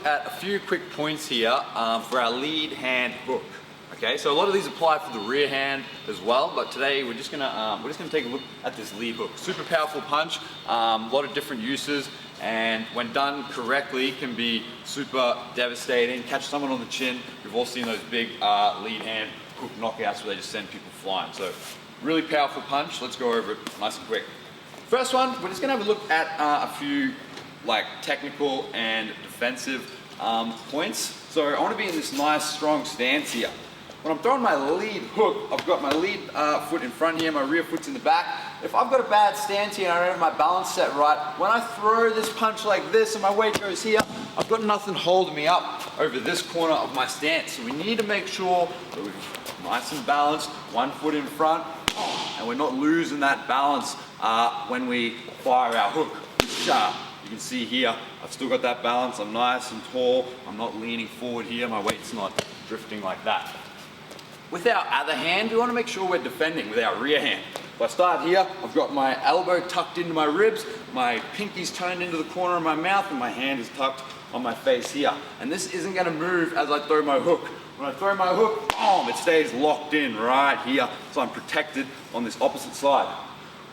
look at a few quick points here for our lead hand hook. Okay, so a lot of these apply for the rear hand as well, but today we're just gonna take a look at this lead hook. Super powerful punch, a lot of different uses, and when done correctly can be super devastating. Catch someone on the chin. We've all seen those big lead hand hook knockouts where they just send people flying. So really powerful punch. Let's go over it nice and quick. First one, we're just gonna have a look at a few like technical and defensive points. So I want to be in this nice strong stance here. When I'm throwing my lead hook, I've got my lead foot in front here, my rear foot's in the back. If I've got a bad stance here and I don't have my balance set right, when I throw this punch like this and my weight goes here, I've got nothing holding me up over this corner of my stance. So we need to make sure that we're nice and balanced, one foot in front, and we're not losing that balance when we fire our hook. You can see here, I've still got that balance, I'm nice and tall, I'm not leaning forward here, my weight's not drifting like that. With our other hand, we want to make sure we're defending with our rear hand. If I start here, I've got my elbow tucked into my ribs, my pinky's turned into the corner of my mouth, and my hand is tucked on my face here. And this isn't going to move as I throw my hook. When I throw my hook, boom, it stays locked in right here, so I'm protected on this opposite side.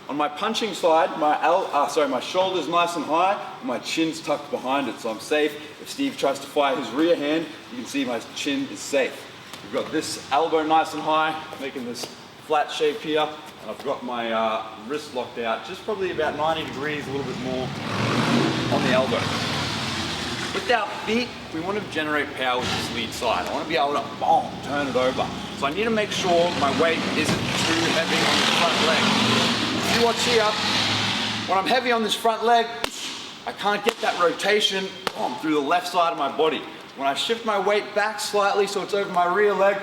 On my punching side, my shoulder's nice and high, and my chin's tucked behind it, so I'm safe. If Steve tries to fire his rear hand, you can see my chin is safe. We've got this elbow nice and high, making this flat shape here, and I've got my wrist locked out, just probably about 90 degrees, a little bit more on the elbow. With our feet, we want to generate power with this lead side. I want to be able to, boom, turn it over. So I need to make sure my weight isn't too heavy on the front leg. If you watch here, when I'm heavy on this front leg, I can't get that rotation through the left side of my body. When I shift my weight back slightly so it's over my rear leg,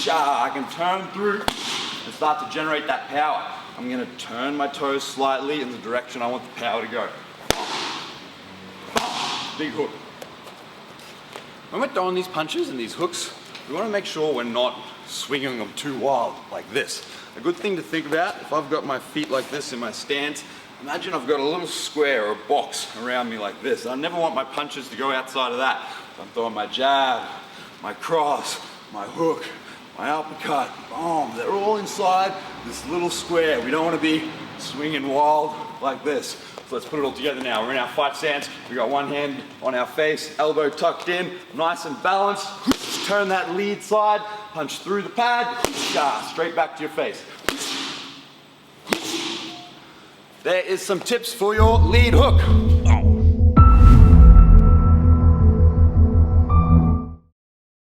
I can turn through and start to generate that power. I'm going to turn my toes slightly in the direction I want the power to go. Big hook. When we're throwing these punches and these hooks, we want to make sure we're not swinging them too wild like this. A good thing to think about, if I've got my feet like this in my stance, imagine I've got a little square or a box around me like this. I never want my punches to go outside of that. I'm throwing my jab, my cross, my hook, my uppercut, boom, they're all inside this little square. We don't want to be swinging wild like this. So let's put it all together now. We're in our fight stance. We got one hand on our face, elbow tucked in, nice and balanced. Turn that lead side, punch through the pad, straight back to your face. There is some tips for your lead hook.